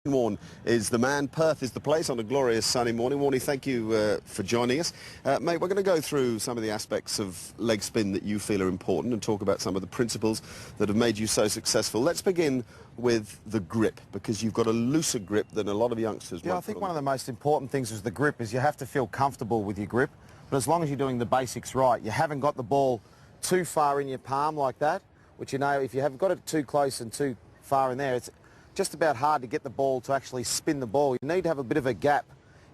Warne is the man, Perth is the place on a glorious sunny morning. Warnie, thank you for joining us. Mate, we're going to go through some of the aspects of leg spin that you feel are important and talk about some of the principles that have made you so successful. Let's begin with the grip, because you've got a looser grip than a lot of youngsters. Yeah, I think one of the most important things is the grip, is you have to feel comfortable with your grip, but as long as you're doing the basics right, you haven't got the ball too far in your palm like that, which, you know, if you have got it too close and too far in there, it's just about hard to get the ball to actually spin the ball. You need to have a bit of a gap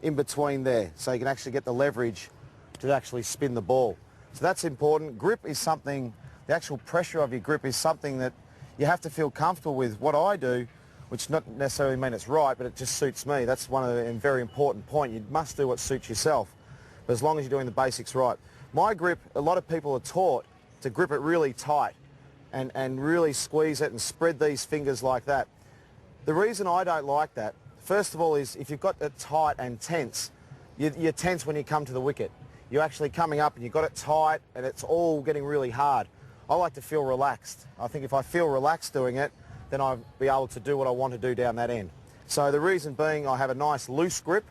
in between there so you can actually get the leverage to actually spin the ball. So that's important. Grip is something, the actual pressure of your grip is something that you have to feel comfortable with. What I do, which not necessarily mean it's right, but it just suits me. That's one of the very important point. You must do what suits yourself, but as long as you're doing the basics right. My grip, a lot of people are taught to grip it really tight and really squeeze it and spread these fingers like that. The reason I don't like that, first of all, is if you've got it tight and tense, you're tense when you come to the wicket. You're actually coming up and you've got it tight and it's all getting really hard. I like to feel relaxed. I think if I feel relaxed doing it, then I'll be able to do what I want to do down that end. So the reason being, I have a nice loose grip.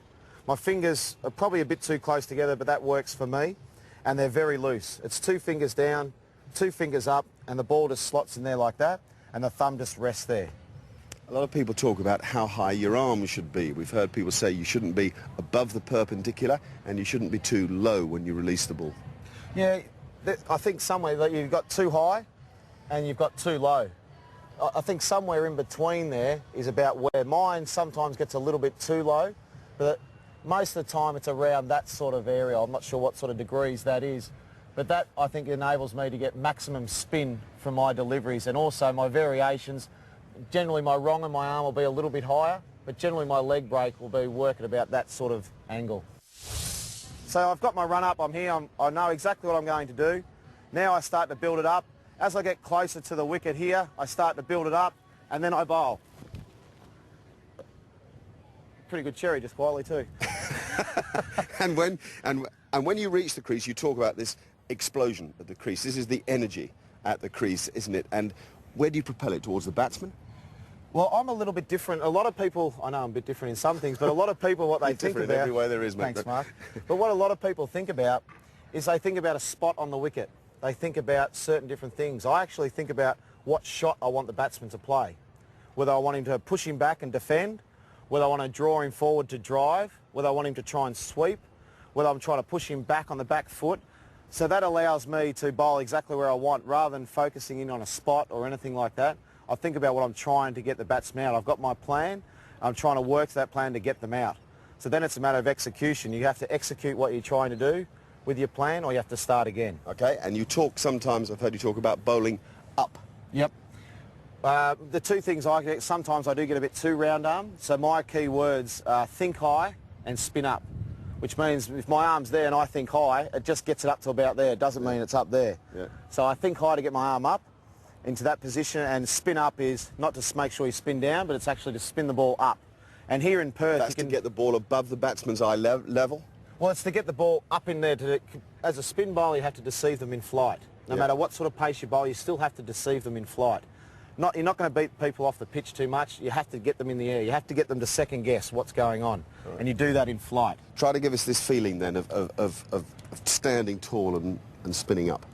My fingers are probably a bit too close together, but that works for me. And they're very loose. It's 2 fingers down, 2 fingers up, and the ball just slots in there like that, and the thumb just rests there. A lot of people talk about how high your arm should be. We've heard people say you shouldn't be above the perpendicular and you shouldn't be too low when you release the ball. Yeah, I think somewhere that you've got too high and you've got too low. I think somewhere in between there is about where mine sometimes gets a little bit too low, but most of the time it's around that sort of area. I'm not sure what sort of degrees that is, but that I think enables me to get maximum spin from my deliveries, and also my variations. Generally my wrong and my arm will be a little bit higher, but generally my leg break will be working about that sort of angle. So I've got my run up, I'm here, I know exactly what I'm going to do. Now I start to build it up. As I get closer to the wicket here, I start to build it up and then I bowl. Pretty good cherry, just quietly too. And when you reach the crease, you talk about this explosion at the crease. This is the energy at the crease, isn't it? And where do you propel it? Towards the batsman? Well, I'm a little bit different. A lot of people, I know I'm a bit different in some things, but a lot of people, what they think about... in every way there is, mate. Thanks, Mark. But what a lot of people think about is they think about a spot on the wicket. They think about certain different things. I actually think about what shot I want the batsman to play. Whether I want him to push him back and defend, whether I want to draw him forward to drive, whether I want him to try and sweep, whether I'm trying to push him back on the back foot. So that allows me to bowl exactly where I want, rather than focusing in on a spot or anything like that. I think about what I'm trying to get the batsman out. I've got my plan. I'm trying to work to that plan to get them out. So then it's a matter of execution. You have to execute what you're trying to do with your plan, or you have to start again. Okay, and you talk sometimes, I've heard you talk about bowling up. Yep. The two things I get, sometimes I do get a bit too round arm. So my key words are think high and spin up, which means if my arm's there and I think high, it just gets it up to about there. It doesn't mean it's up there. Yeah. So I think high to get my arm up into that position, and spin up is not to make sure you spin down, but it's actually to spin the ball up. And here in Perth... That's to get the ball above the batsman's eye level? Well, it's to get the ball up in there. As a spin bowler, you have to deceive them in flight. No matter what sort of pace you bowl, you still have to deceive them in flight. You're not going to beat people off the pitch too much. You have to get them in the air. You have to get them to second guess what's going on. Right. And you do that in flight. Try to give us this feeling then of standing tall and spinning up.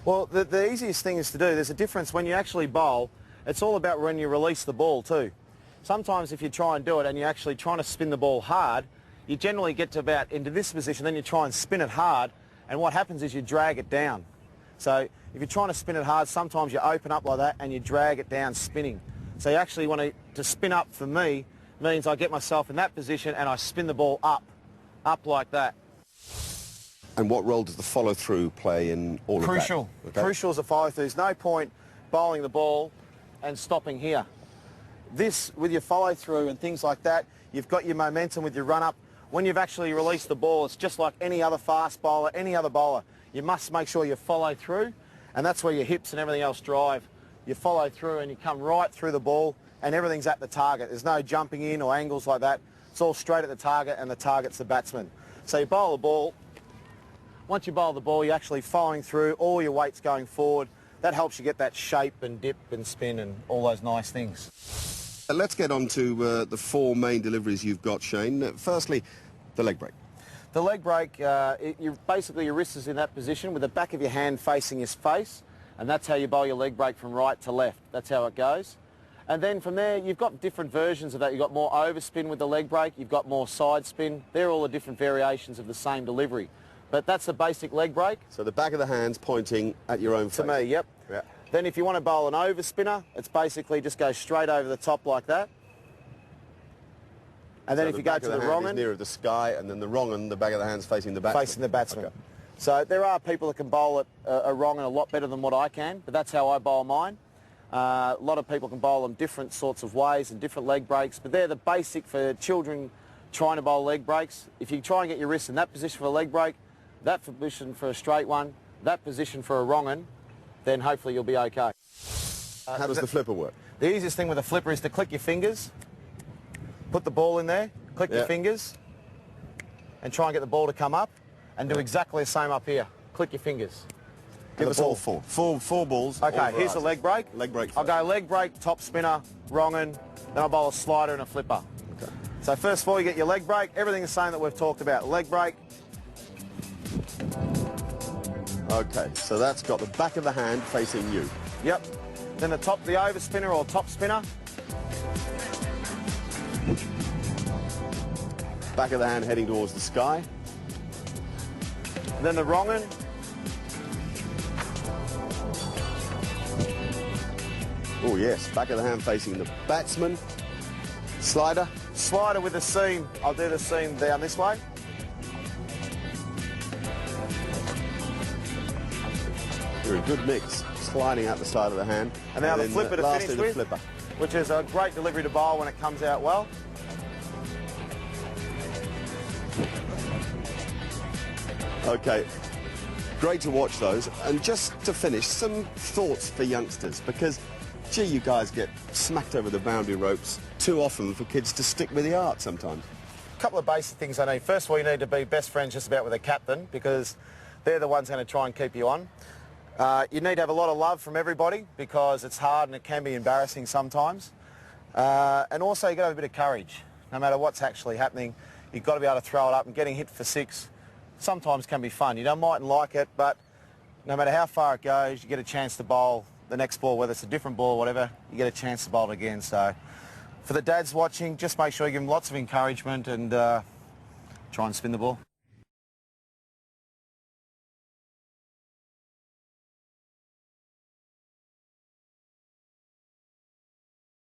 Well, the easiest thing is to do, there's a difference when you actually bowl. It's all about when you release the ball too. Sometimes if you try and do it and you're actually trying to spin the ball hard, you generally get to about into this position, then you try and spin it hard, and what happens is you drag it down. So if you're trying to spin it hard, sometimes you open up like that and you drag it down spinning. So you actually want to spin up, for me, means I get myself in that position and I spin the ball up like that. And what role does the follow-through play in all of that? Crucial. Okay. Crucial is the follow-through. There's no point bowling the ball and stopping here. This, with your follow-through and things like that, you've got your momentum with your run-up. When you've actually released the ball, it's just like any other fast bowler, any other bowler. You must make sure you follow through, and that's where your hips and everything else drive. You follow through and you come right through the ball, and everything's at the target. There's no jumping in or angles like that. It's all straight at the target, and the target's the batsman. So you bowl the ball. Once you bowl the ball, you're actually following through, all your weight's going forward. That helps you get that shape and dip and spin and all those nice things. Let's get on to the four main deliveries you've got, Shane. Firstly, the leg break. The leg break, basically your wrist is in that position with the back of your hand facing your face, and that's how you bowl your leg break from right to left. That's how it goes. And then from there, you've got different versions of that. You've got more overspin with the leg break. You've got more side spin. They're all the different variations of the same delivery. But that's the basic leg break. So the back of the hand's pointing at your own face. To me, yep. Yeah. Then if you want to bowl an overspinner, it's basically just go straight over the top like that. And then So if you go to the wrong end, nearer the sky, and then the wrong end, the back of the hand's facing the batsman. facing the batsman. Okay. So there are people that can bowl it a wrong and a lot better than what I can, but that's how I bowl mine. A lot of people can bowl them different sorts of ways and different leg breaks, but they're the basic for children trying to bowl leg breaks. If you try and get your wrist in that position for a leg break, that position for a straight one, that position for a wrong one, then hopefully you'll be okay. How does the flipper work? The easiest thing with a flipper is to click your fingers, put the ball in there, click your fingers, and try and get the ball to come up, and do exactly the same up here. Click your fingers. Give us all four. Four balls. Okay, here's the leg break. Leg break. I'll go leg break, top spinner, wrong un, then I'll bowl a slider and a flipper. Okay. So first of all, you get your leg break, everything the same that we've talked about. Leg break. Okay, so that's got the back of the hand facing you. Yep. Then the overspinner or top spinner. Back of the hand heading towards the sky. Then the wrong un. Oh yes, back of the hand facing the batsman. Slider. Slider with the seam. I'll do the seam down this way. You're a good mix, sliding out the side of the hand. And now the then, flipper to lastly, finish the with, flipper. which is a great delivery to bowl when it comes out well. Okay, great to watch those. And just to finish, some thoughts for youngsters, because, gee, you guys get smacked over the boundary ropes too often for kids to stick with the art sometimes. A couple of basic things I need. First of all, you need to be best friends just about with a captain, because they're the ones going to try and keep you on. You need to have a lot of love from everybody, because it's hard and it can be embarrassing sometimes. And also you've got to have a bit of courage. No matter what's actually happening, you've got to be able to throw it up, and getting hit for six sometimes can be fun. You mightn't like it, but no matter how far it goes, you get a chance to bowl the next ball, whether it's a different ball or whatever, you get a chance to bowl it again. So for the dads watching, just make sure you give them lots of encouragement and try and spin the ball.